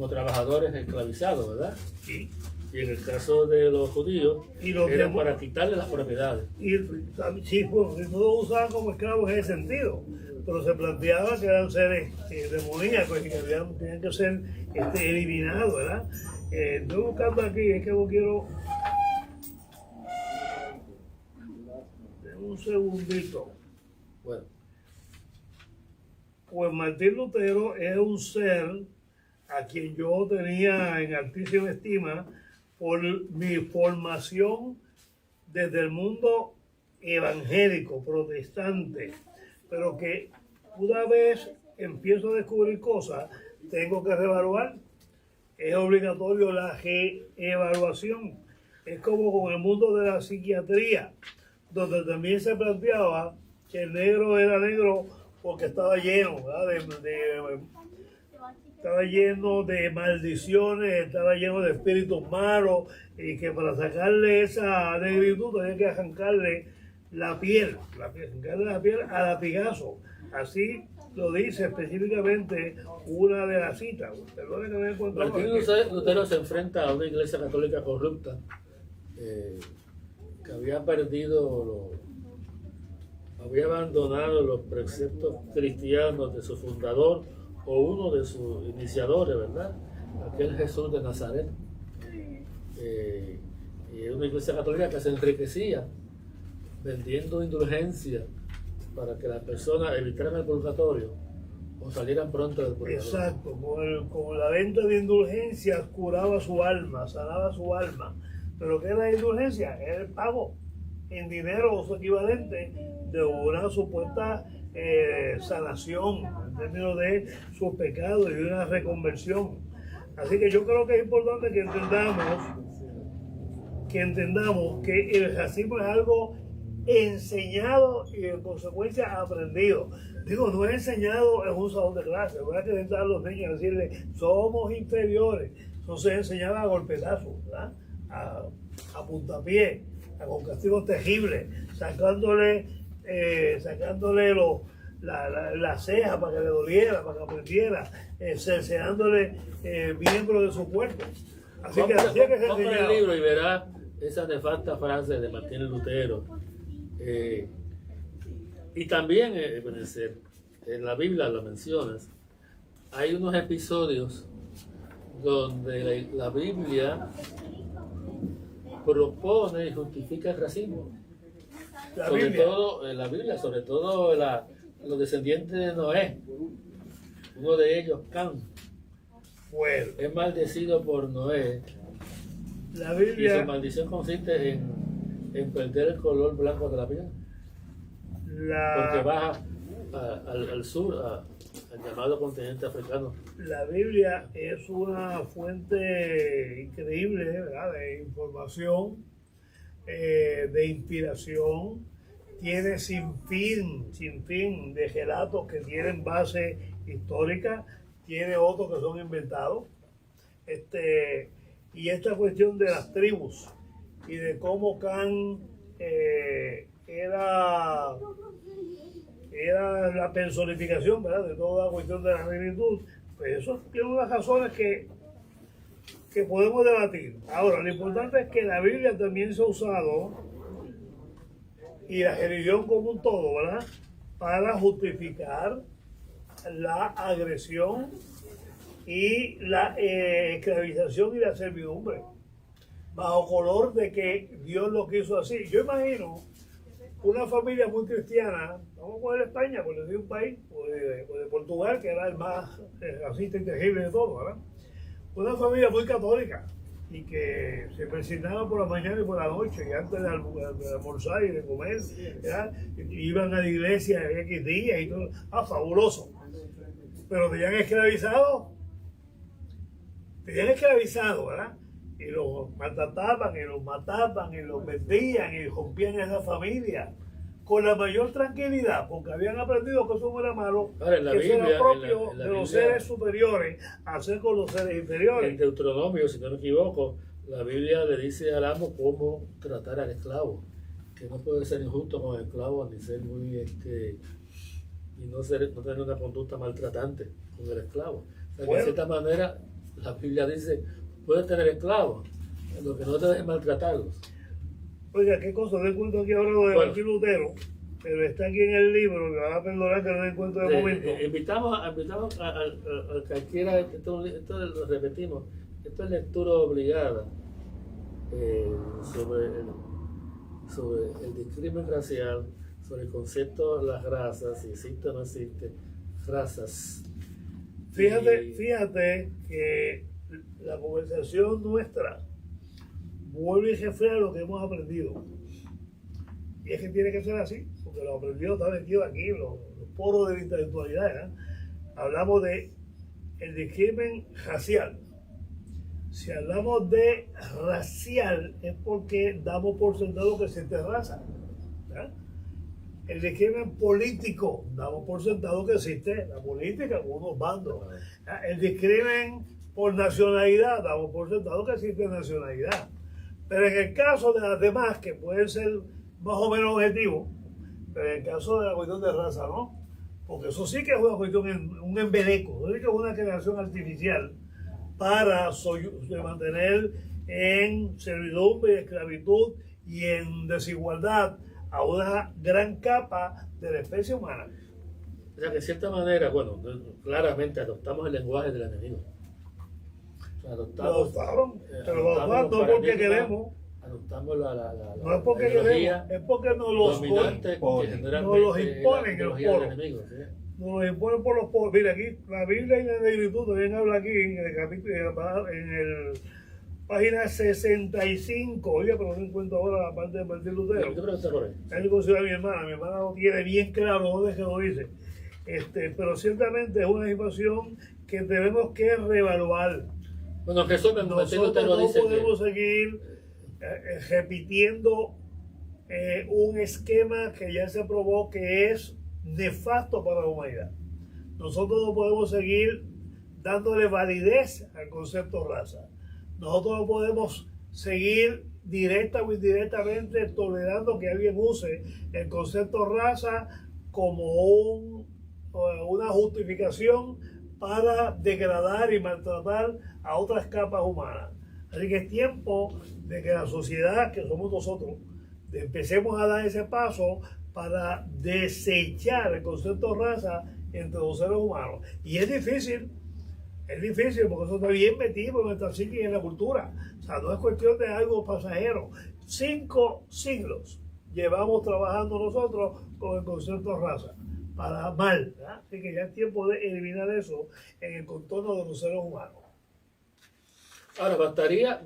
trabajadores esclavizados, ¿verdad? Sí. Y en el caso de los judíos, era para quitarle las propiedades. Y sí, pues, no lo usaban como esclavos en ese sentido, pero se planteaba que eran seres demoníacos y que tenían que ser eliminados, ¿verdad? Estoy buscando aquí, es que no quiero. Un segundito. Bueno. Pues Martín Lutero es un ser a quien yo tenía en altísima estima por mi formación desde el mundo evangélico, protestante, pero que una vez empiezo a descubrir cosas, tengo que reevaluar. Es obligatorio la reevaluación. Es como con el mundo de la psiquiatría, donde también se planteaba que el negro era negro porque estaba lleno, ¿verdad?, estaba lleno de maldiciones, estaba lleno de espíritus malos, y que para sacarle esa negritud había que arrancarle arrancarle la piel a latigazo. Así lo dice específicamente una de las citas. Perdone que me encuentro Martín Lutero se enfrenta a una iglesia católica corrupta que había había abandonado los preceptos cristianos de su fundador o uno de sus iniciadores, ¿verdad? Aquel Jesús de Nazaret. Y es una iglesia católica que se enriquecía vendiendo indulgencia para que las personas evitaran el purgatorio o salieran pronto del purgatorio. Exacto, con la venta de indulgencias curaba su alma, sanaba su alma. Pero ¿qué es la indulgencia? Es el pago en dinero o su equivalente de una supuesta sanación en términos de sus pecados y de una reconversión. Así que yo creo que es importante que entendamos que el racismo es algo enseñado y en consecuencia aprendido. Digo, no es enseñado en un salón de clase, no hay que sentar a los niños y decirles somos inferiores. Entonces enseñaba a golpetazos, ¿verdad? A puntapié, con castigos terribles, sacándole la ceja para que le doliera, para que aprendiera, cercenándole miembros de su cuerpo. Así que así es que se compra enseñaba. el libro y verá esa nefasta frase de Martín Lutero. Y también, en la Biblia lo mencionas, hay unos episodios donde la Biblia propone y justifica el racismo. En la Biblia, sobre todo los descendientes de Noé. Uno de ellos, Cam, es maldecido por Noé. La Y su Biblia, maldición consiste en perder el color blanco de la piel. Porque baja al sur, al llamado continente africano. la Biblia es una fuente increíble, ¿verdad?, de información, de inspiración. Tiene sin fin de relatos que tienen base histórica, tiene otros que son inventados. Y esta cuestión de las tribus y de cómo Can era la personificación, ¿verdad?, de toda la cuestión de la negritud, pues eso tiene unas razones que podemos debatir. Ahora, lo importante es que la Biblia también se ha usado, y la religión como un todo, ¿verdad?, para justificar la agresión y la esclavización y la servidumbre, bajo color de que Dios lo quiso así. Yo imagino una familia muy cristiana, vamos a poner España, por decir un país, o de Portugal, que era el más racista y terrible de todo, ¿verdad? Una familia muy católica y que se persignaba por la mañana y por la noche, y antes de almorzar y de comer, ¿verdad?, iban a la iglesia X días y todo. Fabuloso. Pero tenían esclavizado, ¿verdad? Y los maltrataban, y los mataban, y los vendían, y rompían esa familia con la mayor tranquilidad, porque habían aprendido que eso no era malo, Ahora, en la que eso Biblia, era propio en la de los Biblia, seres superiores, hacer con los seres inferiores. En Deuteronomio, si no me equivoco, la Biblia le dice al amo cómo tratar al esclavo, que no puede ser injusto con el esclavo, ni ser muy y no tener una conducta maltratante con el esclavo. O sea, que de cierta manera la Biblia dice, puedes tener esclavos, lo que no te dejes maltratarlos. Oiga, qué cosa, no encuentro aquí ahora lo de Martín Lutero, pero está aquí en el libro, me van a perdonar que no lo encuentro de momento. Invitamos a cualquiera, esto lo repetimos, esto es lectura obligada sobre el discrimen racial, sobre el concepto de las razas, si existe o no existe razas. Fíjate que la conversación nuestra vuelve y refleja lo que hemos aprendido. Y es que tiene que ser así, porque lo aprendido está metido aquí, los poros de la intelectualidad, ¿eh? Hablamos de el discrimen racial. Si hablamos de racial es porque damos por sentado que existe raza, ¿eh? El discrimen político, damos por sentado que existe la política con unos bandos. El discrimen por nacionalidad, damos por sentado que existe nacionalidad. Pero en el caso de las demás, que pueden ser más o menos objetivos, pero en el caso de la cuestión de raza, ¿no? Porque eso sí que es una cuestión, un embeleco, eso sí que es una creación artificial para mantener en servidumbre, esclavitud y en desigualdad a una gran capa de la especie humana. O sea que de cierta manera, bueno, claramente adoptamos el lenguaje del enemigo. O sea, Lo adoptaron, pero lo adoptamos no los porque paradigmas, queremos, adoptamos no es porque ideología queremos, es porque nos los dominante ponen, que nos los generalmente es la imponen en los ideología del poros. enemigo. ¿Sí? Nos lo imponen por los pobres. Mira, aquí la Biblia y la negritud también habla aquí en el capítulo, en el página 65. Oye, pero no encuentro ahora la parte de Martín Lutero. Yo creo que está por ahí. Él considera a mi hermana lo tiene bien claro dónde es que lo dice. Pero ciertamente es una situación que tenemos que reevaluar. Bueno, Jesús Martín Nosotros Lutero no dice podemos que seguir repitiendo un esquema que ya se probó que es nefasto para la humanidad. Nosotros no podemos seguir dándole validez al concepto raza. Nosotros no podemos seguir directa o indirectamente tolerando que alguien use el concepto raza como una justificación para degradar y maltratar a otras capas humanas. Así que es tiempo de que la sociedad, que somos nosotros, empecemos a dar ese paso para desechar el concepto raza entre los seres humanos. Y es difícil porque eso está bien metido en nuestra psique y en la cultura. O sea, no es cuestión de algo pasajero. 5 siglos llevamos trabajando nosotros con el concepto raza, para mal, ¿verdad? Así que ya es tiempo de eliminar eso en el contorno de los seres humanos. ahora bastaría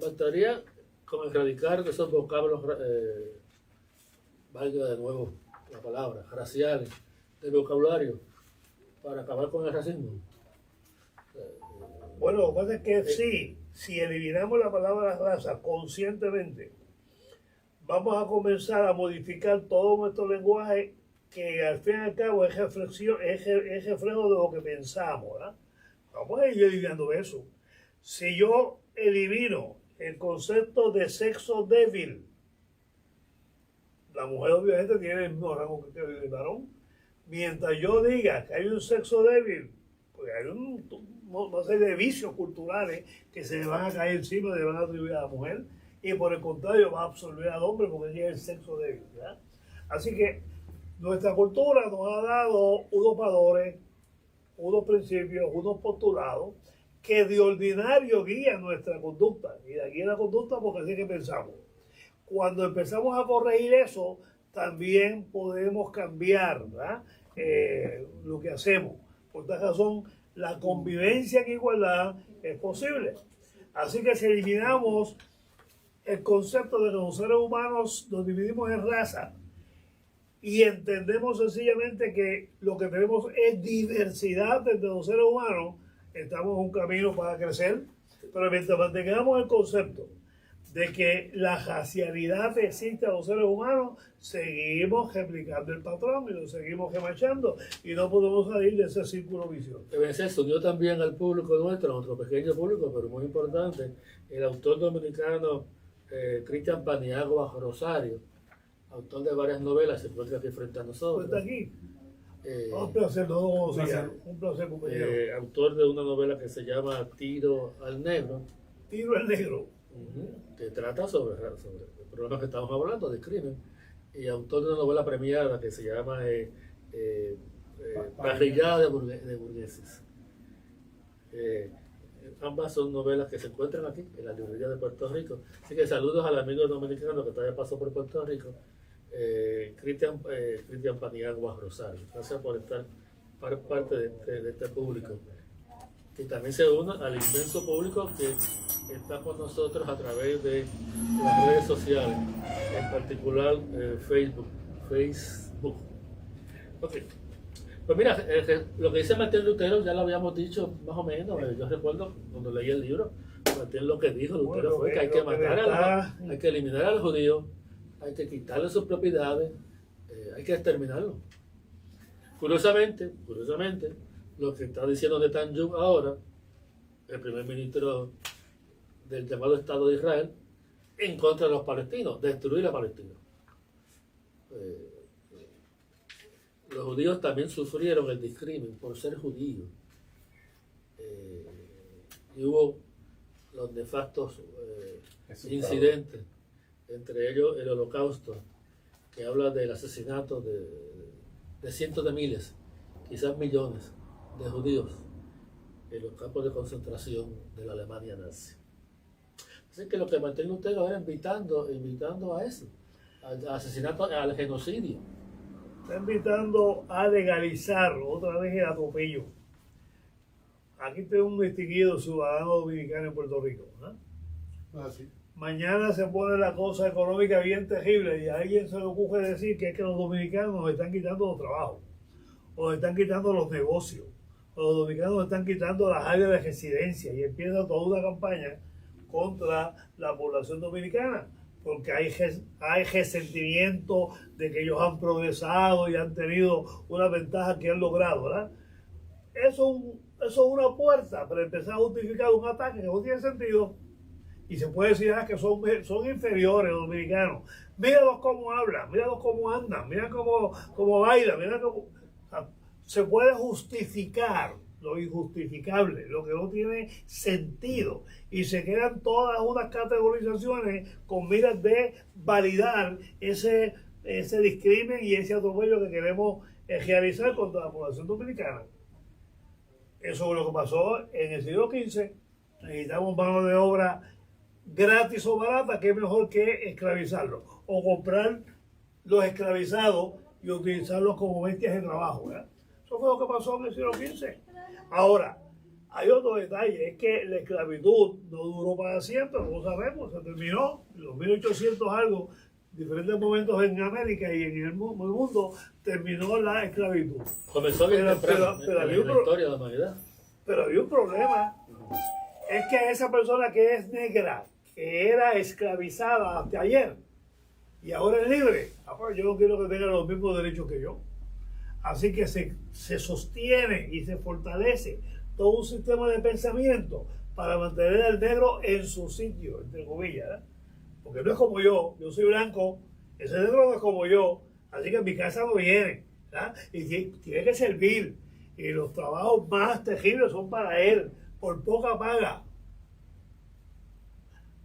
con erradicar esos vocablos, valga de nuevo la palabra, raciales, del vocabulario, para acabar con el racismo. Bueno, lo que pasa es que sí, si eliminamos la palabra raza conscientemente, vamos a comenzar a modificar todo nuestro lenguaje, que al fin y al cabo es reflexión, es reflejo de lo que pensamos, ¿verdad? Vamos a ir eliminando eso. Si yo elimino el concepto de sexo débil, la mujer obviamente tiene el mismo rango que el varón. Mientras yo diga que hay un sexo débil, pues hay una serie de vicios culturales que se le van a caer encima y le van a atribuir a la mujer, y por el contrario va a absorber al hombre porque tiene el sexo débil, ¿verdad? Así que nuestra cultura nos ha dado unos valores, unos principios, unos postulados que de ordinario guían nuestra conducta. Y de aquí la conducta porque así es que pensamos. Cuando empezamos a corregir eso, también podemos cambiar, ¿verdad? Lo que hacemos. Por esta razón, la convivencia en igualdad es posible. Así que si eliminamos el concepto de que los seres humanos nos dividimos en raza y entendemos sencillamente que lo que tenemos es diversidad entre los seres humanos, estamos en un camino para crecer. Pero mientras mantengamos el concepto de que la racialidad existe a los seres humanos, seguimos replicando el patrón y lo seguimos remachando y no podemos salir de ese círculo vicioso. Se unió también al público nuestro, a nuestro pequeño público, pero muy importante, el autor dominicano Cristian Paniagua Rosario, autor de varias novelas, se encuentra aquí frente a nosotros. Está aquí. Un placer, no, un placer, compañero. Autor de una novela que se llama Tiro al Negro. Tiro al Negro. Que trata sobre el problema que estamos hablando, de crimen, y autor de una novela premiada que se llama Parrillada de burgueses. Ambas son novelas que se encuentran aquí en la librería de Puerto Rico. Así que saludos al amigo dominicano que todavía pasó por Puerto Rico, Cristian Paniagua Rosario. Gracias por estar parte de este público, que también se une al inmenso público que está con nosotros a través de las redes sociales, en particular Facebook. Okay. Pues mira, lo que dice Martín Lutero ya lo habíamos dicho más o menos. Yo recuerdo cuando leí el libro, Martín lo que dijo Lutero fue que hay que matar hay que eliminar a los judíos, hay que quitarle sus propiedades, hay que exterminarlos. Curiosamente, lo que está diciendo Netanyahu ahora el primer ministro del llamado Estado de Israel, en contra de los palestinos, destruir a Palestina. Los judíos también sufrieron el discrimen por ser judíos. Y hubo los nefastos incidentes, entre ellos el Holocausto, que habla del asesinato de cientos de miles, quizás millones de judíos en los campos de concentración de la Alemania nazi. Así que lo que Martín Lutero era invitando a eso, al asesinato, al genocidio. Está invitando a legalizar otra vez el atropello. Aquí tengo un distinguido ciudadano dominicano en Puerto Rico, ¿no? Sí. Mañana se pone la cosa económica bien terrible y a alguien se le ocurre decir que es que los dominicanos nos están quitando los trabajos, o nos están quitando los negocios, o los dominicanos nos están quitando las áreas de residencia, y empieza toda una campaña contra la población dominicana, porque hay resentimiento de que ellos han progresado y han tenido una ventaja que han logrado, ¿verdad? Eso es una puerta para empezar a justificar un ataque que no tiene sentido. Y se puede decir que son inferiores los dominicanos. Míralos cómo hablan, míralos cómo andan, mira cómo bailan, mira cómo... O sea, se puede justificar lo injustificable, lo que no tiene sentido. Y se crean todas unas categorizaciones con miras de validar ese discrimen y ese atropello que queremos realizar contra la población dominicana. Eso es lo que pasó en el siglo XV. Necesitamos mano de obra gratis o barata, que es mejor que esclavizarlos o comprar los esclavizados y utilizarlos como bestias de trabajo, ¿verdad? Eso fue lo que pasó en el siglo XV. Ahora, hay otro detalle, es que la esclavitud no duró para siempre, no lo sabemos, se terminó en los 1800 algo, diferentes momentos en América y en el mundo terminó la esclavitud. Comenzó bien temprano pero en la historia de la humanidad. Pero había un problema, es que esa persona que es negra, que era esclavizada hasta ayer y ahora es libre, yo no quiero que tenga los mismos derechos que yo. Así que se sostiene y se fortalece todo un sistema de pensamiento para mantener al negro en su sitio, entre comillas, ¿verdad? Porque no es como yo soy blanco, ese negro no es como yo, así que en mi casa no viene, ¿verdad? Y tiene que servir, y los trabajos más terribles son para él, por poca paga.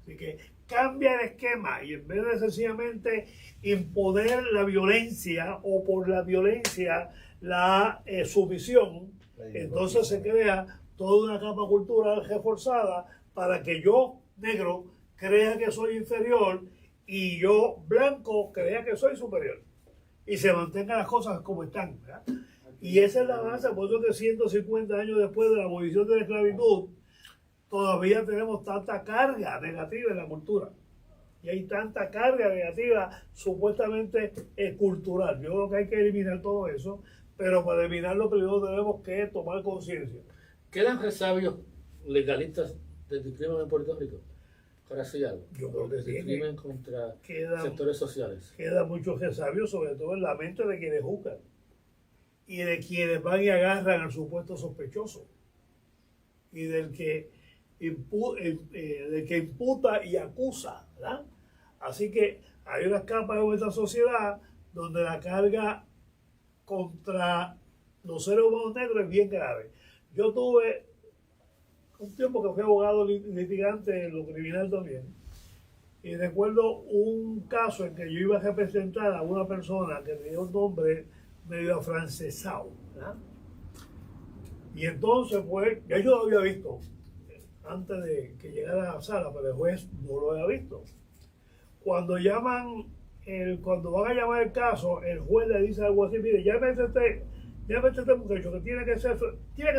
Así que cambia el esquema y en vez de sencillamente imponer la violencia o por la violencia la sumisión, entonces se crea toda una capa cultural reforzada para que yo, negro, crea que soy inferior y yo, blanco, crea que soy superior. Y se mantengan las cosas como están, ¿verdad? Y esa es la base, por eso que 150 años después de la abolición de la esclavitud, todavía tenemos tanta carga negativa en la cultura. Y hay tanta carga negativa supuestamente cultural. Yo creo que hay que eliminar todo eso, pero para eliminarlo primero tenemos que tomar conciencia. ¿Quedan resabios legalistas del discrimen en Puerto Rico? Ahora sí algo. Yo creo que sí. Discrimen contra sectores sociales. Queda mucho resabio, sobre todo en la mente de quienes juzgan y de quienes van y agarran al supuesto sospechoso y del que imputa y acusa, ¿verdad? Así que hay unas capas de nuestra sociedad donde la carga contra los seres humanos negros es bien grave. Yo tuve un tiempo que fui abogado litigante en lo criminal también, y recuerdo un caso en que yo iba a representar a una persona que tenía un nombre medio afrancesado, ¿verdad? Y entonces, pues, ya yo lo había visto antes de que llegara a la sala, pero el juez no lo había visto. Cuando van a llamar el caso, el juez le dice algo así: mire, llámese este muchacho que tiene que ser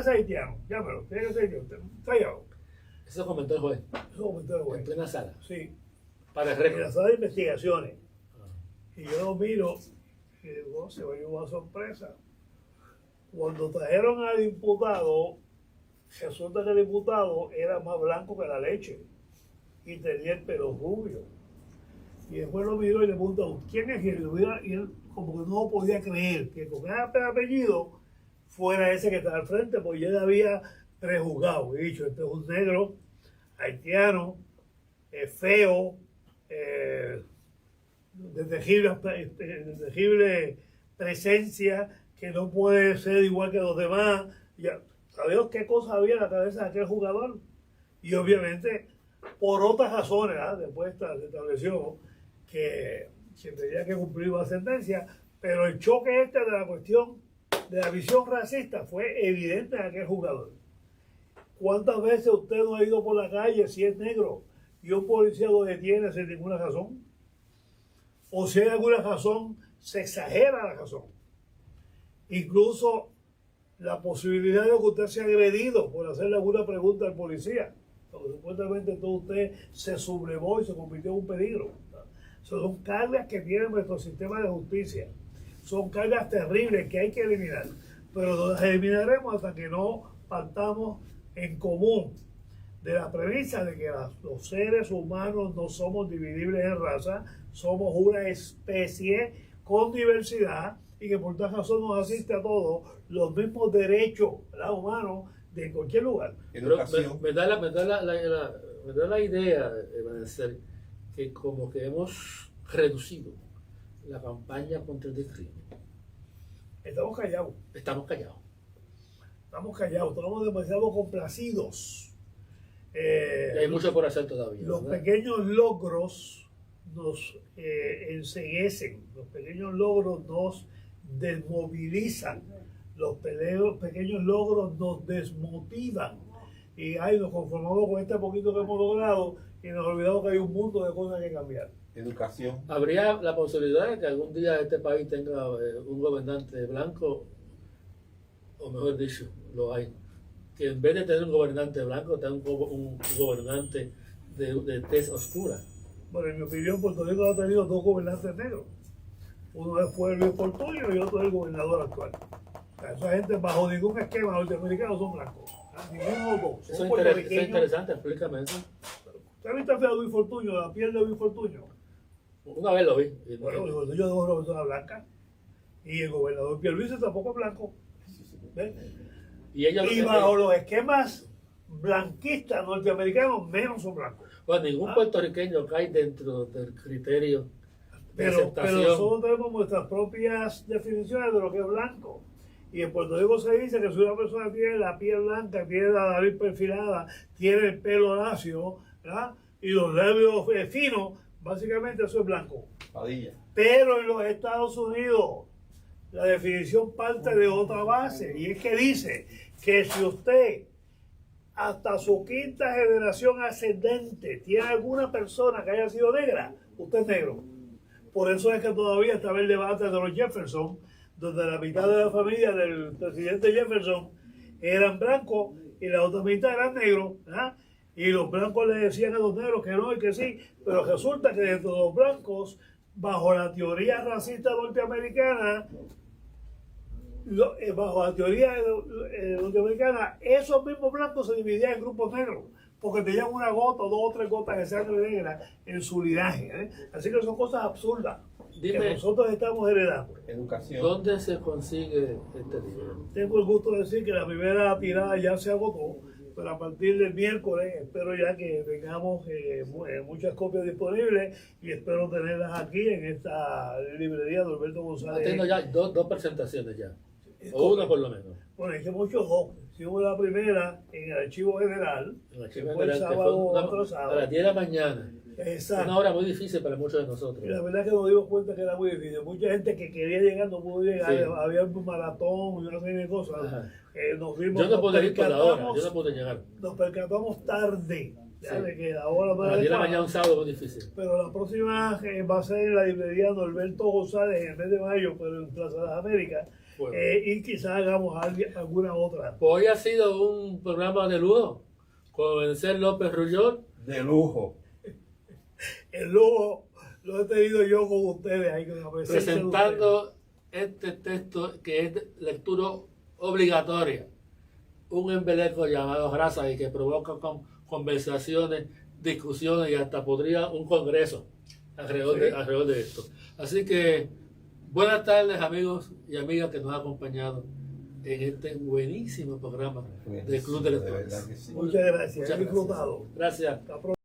haitiano, llámelo, tiene que ser haitiano, cállalo. Eso comentó el juez. Eso comentó el juez. En plena sala. Sí. Para el En la récord. sala de investigaciones. Y yo lo miro y digo, se va a llevar una sorpresa. Cuando trajeron al imputado, resulta que el imputado era más blanco que la leche y tenía el pelo rubio. Y después lo miró y le preguntó, ¿quién es él? Y él como que no podía creer que con ese apellido fuera ese que está al frente, porque él había prejuzgado. He dicho, este es un negro haitiano, feo, de tangible presencia, que no puede ser igual que los demás. Ya, ¿sabemos qué cosa había en la cabeza de aquel jugador? Y obviamente, por otras razones, después se estableció que tenía que cumplir una sentencia, pero el choque de la cuestión de la visión racista fue evidente en aquel jugador. ¿Cuántas veces usted no ha ido por la calle si es negro y un policía lo detiene sin ninguna razón? O si hay alguna razón, se exagera la razón. Incluso la posibilidad de que usted sea agredido por hacerle alguna pregunta al policía, porque supuestamente todo usted se sublevó y se convirtió en un peligro. Son cargas que tiene nuestro sistema de justicia. Son cargas terribles que hay que eliminar. Pero las eliminaremos hasta que no partamos en común de la premisa de que los seres humanos no somos dividibles en raza, somos una especie con diversidad y que por tal razón nos asiste a todos los mismos derechos, ¿verdad?, humanos de cualquier lugar. Me da la idea, Ebenezer, que como que hemos reducido la campaña contra el discrimen. Estamos callados. Estamos callados. Estamos demasiado complacidos. Y hay mucho por hacer todavía. Los ¿verdad? pequeños logros nos enceguecen, los pequeños logros nos desmovilizan, los pequeños logros nos desmotivan. Y nos conformamos con este poquito que hemos logrado y nos olvidamos que hay un mundo de cosas que cambiar. Educación. ¿Habría la posibilidad de que algún día este país tenga un gobernante blanco? O mejor dicho, lo hay. Que en vez de tener un gobernante blanco, tenga un gobernante de tez oscura. Bueno, en mi opinión, Puerto Rico ha tenido dos gobernantes negros. Uno fue Luis Fortuño y otro es el gobernador actual. O sea, esa gente bajo ningún esquema norteamericano son blancos. Ninguno de los dos. Eso es interesante, explícame eso. ¿Usted ha visto a Luis Fortuño, la piel de Luis Fortuño? Una vez lo vi. Bueno, Luis Fortuño es una persona blanca. Y el gobernador Pierluisi tampoco es blanco. ¿Ves? Y bajo los esquemas blanquistas norteamericanos, menos son blancos. Bueno, ningún puertorriqueño cae dentro del criterio de Pero aceptación. nosotros tenemos nuestras propias definiciones de lo que es blanco. Y en Puerto Rico se dice que si una persona tiene la piel blanca, tiene la nariz perfilada, tiene el pelo lacio, ¿verdad?, y los labios finos, básicamente eso es blanco. Padilla. Pero en los Estados Unidos la definición parte de otra base, y es que dice que si usted hasta su quinta generación ascendente tiene alguna persona que haya sido negra, usted es negro. Por eso es que todavía estaba el debate de los Jefferson, donde la mitad de la familia del presidente Jefferson eran blancos y la otra mitad eran negros, ¿verdad? Y los blancos le decían a los negros que no y que sí, pero resulta que dentro de los blancos, bajo la teoría racista norteamericana, bajo la teoría norteamericana, esos mismos blancos se dividían en grupos negros, porque tenían una gota o dos o tres gotas de sangre negra en su linaje, ¿eh? Así que son cosas absurdas que nosotros estamos heredando. Educación. ¿Dónde se consigue este libro? Tengo el gusto de decir que la primera tirada ya se agotó, pero a partir del miércoles espero ya que tengamos muchas copias disponibles y espero tenerlas aquí en esta librería de Alberto González. Tengo ya dos presentaciones ya, o una por lo menos. Bueno, es que muchos dos. Hicimos la primera en el Archivo General, En el que Archivo fue el General, que sábado fue otro a sábado. las 10 de la mañana. Exacto. Una hora muy difícil para muchos de nosotros. Y la verdad es que nos dimos cuenta que era muy difícil. Mucha gente que quería llegar no pudo llegar. Sí. Había un maratón y una serie de cosas. Ajá. Nos vimos, Yo no pude ir por la hora, percatamos- yo no pude llegar. Nos percatamos tarde, ya, Sí. de que la hora no A era las 10 de la adecuada. mañana un sábado muy difícil. Pero la próxima va a ser en la librería Norberto González en el mes de mayo, pero en Plaza de las Américas. Bueno. Y quizás hagamos alguna otra. Hoy ha sido un programa de lujo con Ebenezer López Rullón. De lujo. El lujo lo he tenido yo con ustedes ahí con la presencia de ustedes. Presentando este texto que es de lectura obligatoria, un embeleco llamado raza y que provoca conversaciones, discusiones y hasta podría un congreso alrededor de esto. Así que buenas tardes, amigos y amigas que nos han acompañado en este buenísimo programa del Club de Buenísimo, de Lectores. verdad que sí. Muchas gracias. Muchas He disfrutado. Gracias. Hasta pronto.